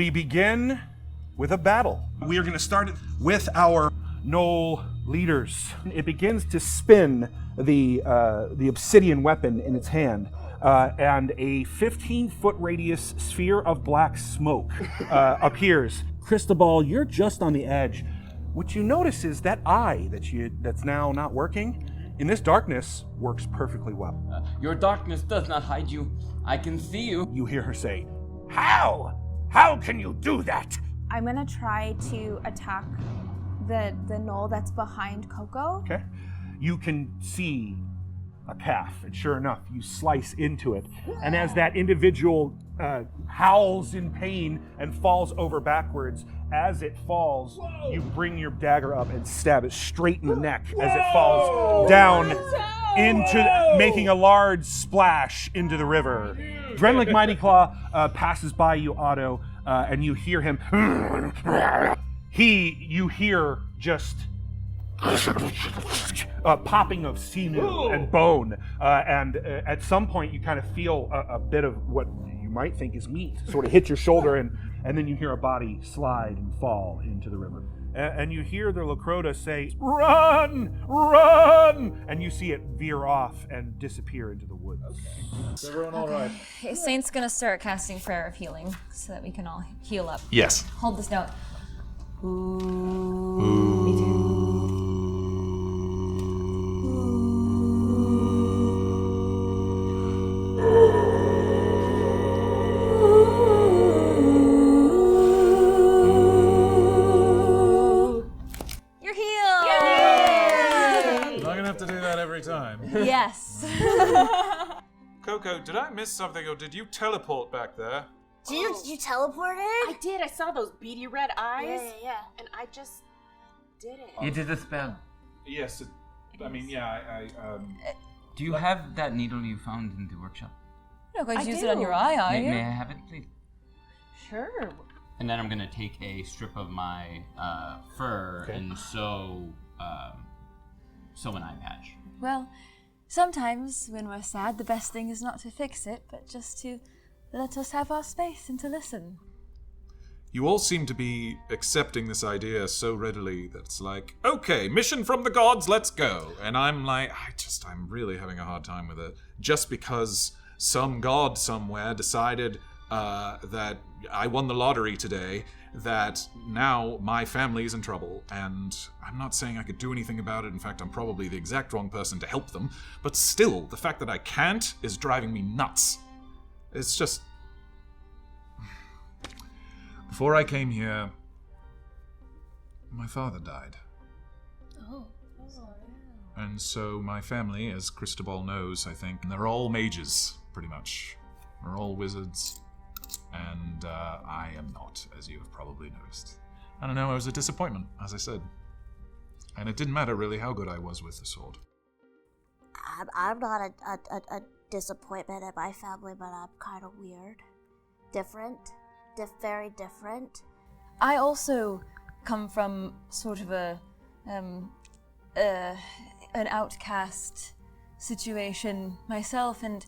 We begin with a battle. We are going to start with our gnoll leaders. It begins to spin the obsidian weapon in its hand, and a 15-foot radius sphere of black smoke appears. Cristobal, you're just on the edge. What you notice is that eye that's now not working, in this darkness, works perfectly well. Your darkness does not hide you. I can see you. You hear her say, "How? How can you do that?" I'm gonna try to attack the gnoll that's behind KoKo. Okay. You can see a calf, and sure enough, you slice into it. And as that individual howls in pain and falls over backwards, as it falls, you bring your dagger up and stab it straight in the neck as it falls down into making a large splash into the river. Drenlick Mighty Claw passes by you, Otto, and you hear him. You hear just popping of sinew and bone, and at some point you kind of feel a bit of what you might think is meat sort of hit your shoulder, and then you hear a body slide and fall into the river. And you hear the Lacrota say, "Run! Run!" And you see it veer off and disappear into the woods. Is everyone all right? Saint's gonna start casting Prayer of Healing so that we can all heal up. Yes. Hold this note. Ooh. Me too. You're healed! I'm not gonna have to do that every time. Yes. KoKo, did I miss something, or did you teleport back there? Did you teleport it? I did. I saw those beady red eyes. Yeah. And I just did it. You did the spell. Yes, I Do you have that needle you found in the workshop? You're not going to I use do. it on your eye, are you? May I have it, please? Sure. And then I'm gonna take a strip of my fur and sew an eye patch. Well, sometimes when we're sad, the best thing is not to fix it, but just to let us have our space and to listen. You all seem to be accepting this idea so readily that it's like, okay, mission from the gods, let's go. And I'm like, I'm really having a hard time with it. Just because some god somewhere decided that I won the lottery today, that now my family is in trouble, and I'm not saying I could do anything about it. In fact, I'm probably the exact wrong person to help them, but still, the fact that I can't is driving me nuts. It's just... Before I came here, my father died. Oh. And so my family, as Cristobal knows, I think, they're all mages, pretty much. They're all wizards. And I am not, as you have probably noticed. I don't know, it was a disappointment, as I said. And it didn't matter really how good I was with the sword. I'm not a disappointment in my family, but I'm kind of weird. Different. Very different. I also come from sort of an outcast situation myself, and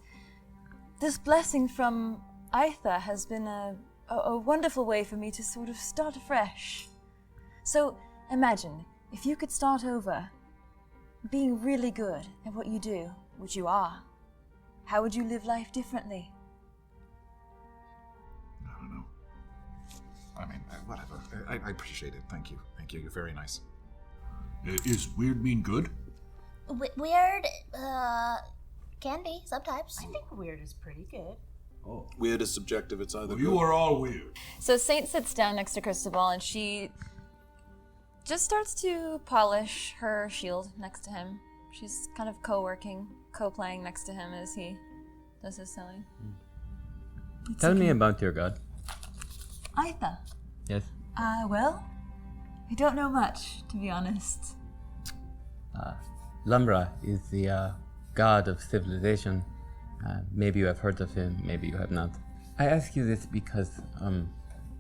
this blessing from Aitha has been a wonderful way for me to sort of start afresh. So imagine, if you could start over, being really good at what you do, which you are, how would you live life differently? I don't know. I mean, whatever. I appreciate it. Thank you. Thank you. You're very nice. Is weird mean good? Weird, can be sometimes. I think weird is pretty good. Oh. Weird is subjective. It's either Well, you are all weird. So Saint sits down next to Cristobal, and she just starts to polish her shield next to him. She's kind of co-playing next to him as he does his sewing. Tell me about your god. Aitha. Yes. Well, I don't know much, to be honest. Lumbra is the god of civilization. Maybe you have heard of him, maybe you have not. I ask you this because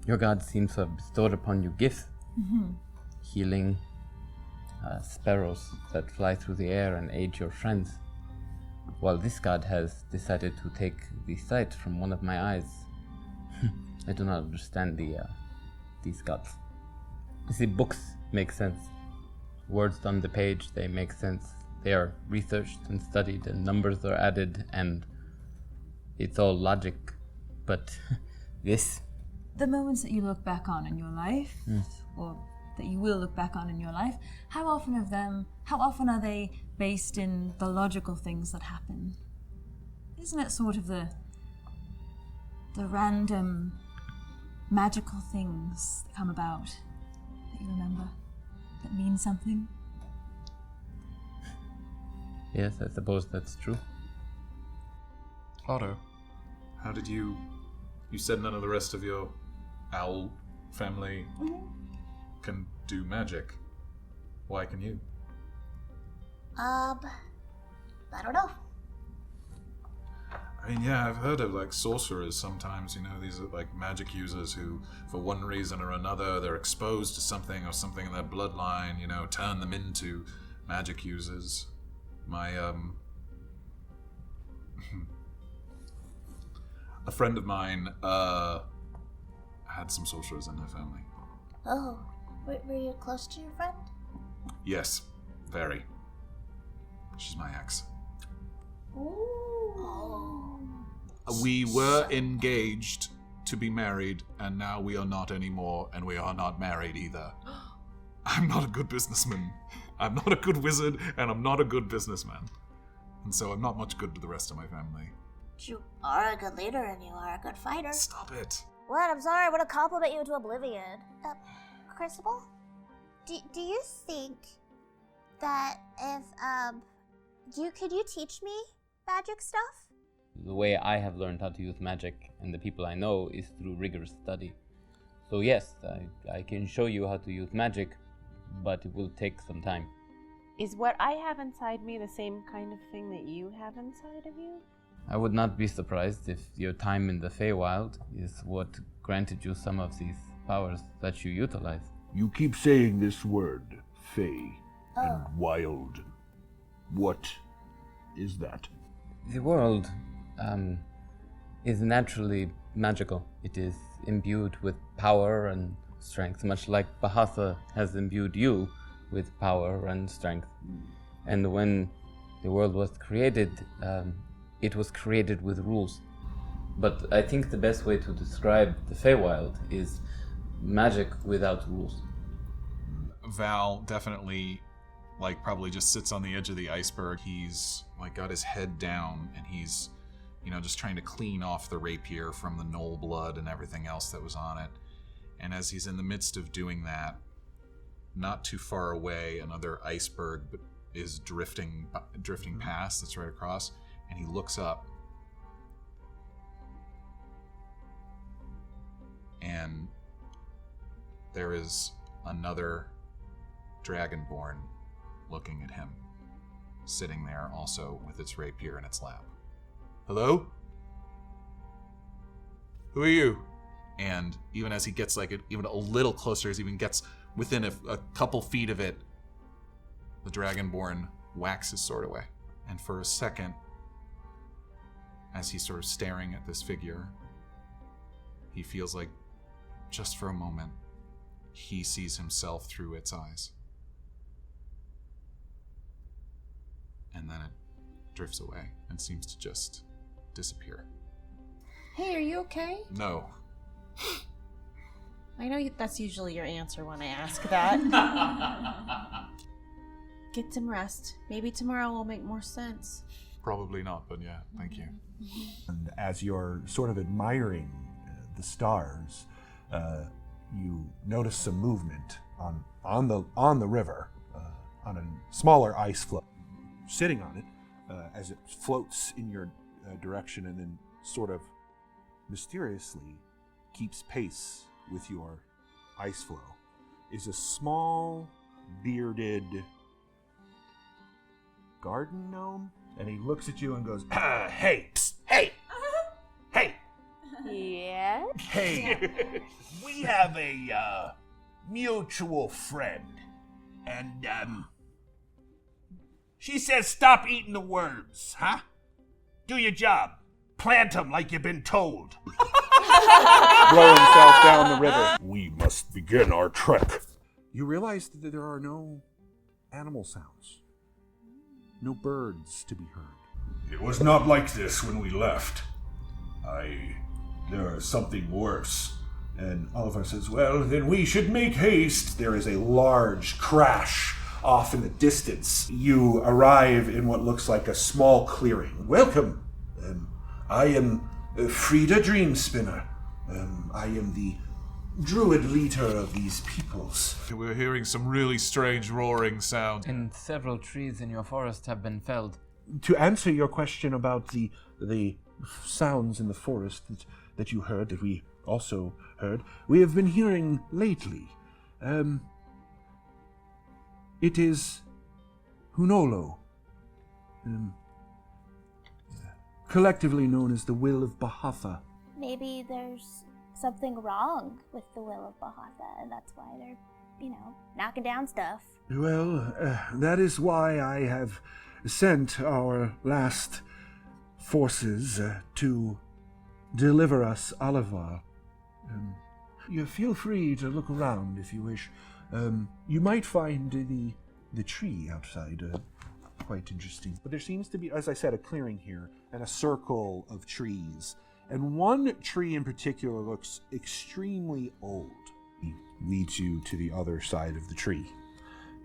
your god seems to have bestowed upon you gifts. Mm-hmm. Healing, sparrows that fly through the air and aid your friends. While this god has decided to take the sight from one of my eyes. I do not understand these gods. You see, books make sense. Words on the page, they make sense. They are researched and studied, and numbers are added, and it's all logic. But this... The moments that you look back on in your life, or that you will look back on in your life, how often are they based in the logical things that happen? Isn't it sort of the random magical things that come about that you remember, that mean something? Yes, I suppose that's true. Otto, how did you said none of the rest of your owl family can do magic. Why can you? I don't know. I mean, yeah, I've heard of like sorcerers sometimes, these are like magic users who, for one reason or another, they're exposed to something or something in their bloodline, turn them into magic users. My, a friend of mine, had some sorcerers in her family. Oh, were you close to your friend? Yes, very. She's my ex. Oh. We were engaged to be married, and now we are not anymore, and we are not married either. I'm not a good businessman. I'm not a good wizard, and I'm not a good businessman. And so I'm not much good to the rest of my family. You are a good leader, and you are a good fighter. Stop it. What? I'm sorry, I want to compliment you into oblivion. Cristobal? Do you think that if, could you teach me magic stuff? The way I have learned how to use magic, and the people I know, is through rigorous study. So yes, I can show you how to use magic, but it will take some time. Is what I have inside me the same kind of thing that you have inside of you? I would not be surprised if your time in the Feywild is what granted you some of these powers that you utilize. You keep saying this word, Fey, and wild. What is that? The world is naturally magical. It is imbued with power and strength, much like Bahasa has imbued you with power and strength. And when the world was created, it was created with rules. But I think the best way to describe the Feywild is magic without rules. Val definitely, probably just sits on the edge of the iceberg. He's, got his head down, and he's, just trying to clean off the rapier from the gnoll blood and everything else that was on it. And as he's in the midst of doing that, not too far away, another iceberg is drifting past that's right across, and he looks up, and there is another dragonborn looking at him, sitting there also with its rapier in its lap. Hello? Who are you? And even as he gets even a little closer, as he even gets within a couple feet of it, the dragonborn whacks his sword away. And for a second, as he's sort of staring at this figure, he feels like, just for a moment, he sees himself through its eyes. And then it drifts away and seems to just disappear. Hey, are you okay? No. I know that's usually your answer when I ask that. Get some rest. Maybe tomorrow will make more sense. Probably not, but yeah, thank you. And as you're sort of admiring the stars, you notice some movement on the river, on a smaller ice floe. Sitting on it, as it floats in your direction and then sort of mysteriously keeps pace with your ice floe, is a small, bearded garden gnome. And he looks at you and goes, hey, psst, hey, hey. Yeah? Hey, we have a mutual friend, and she says stop eating the worms, huh? Do your job. Plant them like you've been told. blow himself down the river. We must begin our trek. You realize that there are no animal sounds, no birds to be heard. It was not like this when we left. There is something worse. And Oliver says, well, then we should make haste. There is a large crash off in the distance. You arrive in what looks like a small clearing. Welcome. I am Frida Dreamspinner. I am the druid leader of these peoples. We're hearing some really strange roaring sound. And several trees in your forest have been felled. To answer your question about the sounds in the forest that you heard, that we also heard, we have been hearing lately. It is Hunolo, collectively known as the Will of Bahatha. Maybe there's something wrong with the Will of Bahatha, and that's why they're, knocking down stuff. Well, that is why I have sent our last forces to deliver us Oliver. You feel free to look around if you wish. You might find the tree outside quite interesting. But there seems to be, as I said, a clearing here and a circle of trees. And one tree in particular looks extremely old. He leads you to the other side of the tree.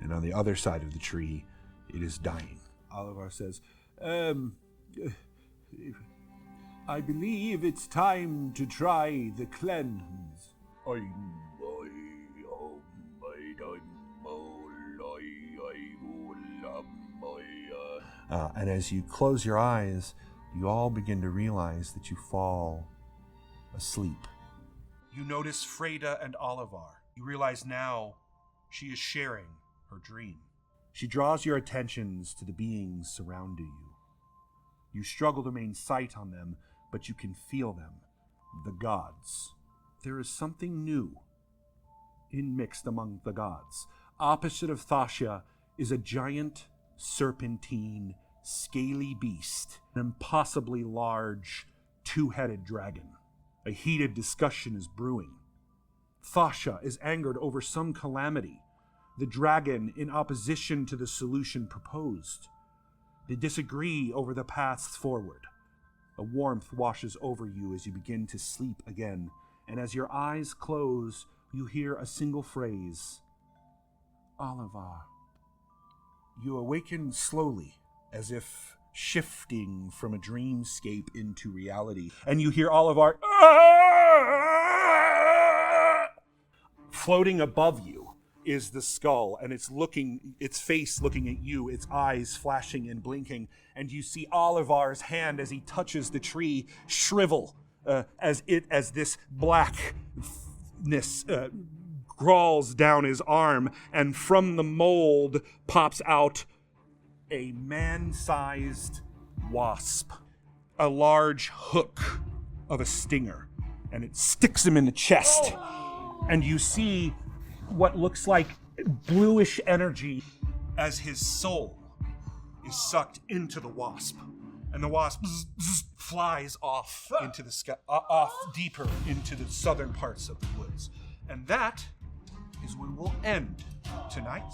And on the other side of the tree, it is dying. Oliver says, I believe it's time to try the cleanse. And as you close your eyes, you all begin to realize that you fall asleep. You notice Freda and Oliver. You realize now she is sharing her dream. She draws your attentions to the beings surrounding you. You struggle to maintain sight on them, but you can feel them, the gods. There is something new mixed among the gods. Opposite of Thasha is a giant, serpentine, scaly beast, an impossibly large, two-headed dragon. A heated discussion is brewing. Thasha is angered over some calamity, the dragon in opposition to the solution proposed. They disagree over the paths forward. A warmth washes over you as you begin to sleep again, and as your eyes close, you hear a single phrase, Oliver. You awaken slowly, as if shifting from a dreamscape into reality, and you hear Oliver floating above you is the skull, and its face looking at you, its eyes flashing and blinking, and you see Oliver's hand as he touches the tree shrivel as this blackness crawls down his arm, and from the mold pops out a man-sized wasp, a large hook of a stinger, and it sticks him in the chest, and you see what looks like bluish energy as his soul is sucked into the wasp, and the wasp flies off into the sky, off deeper into the southern parts of the woods. And that is when we'll end tonight.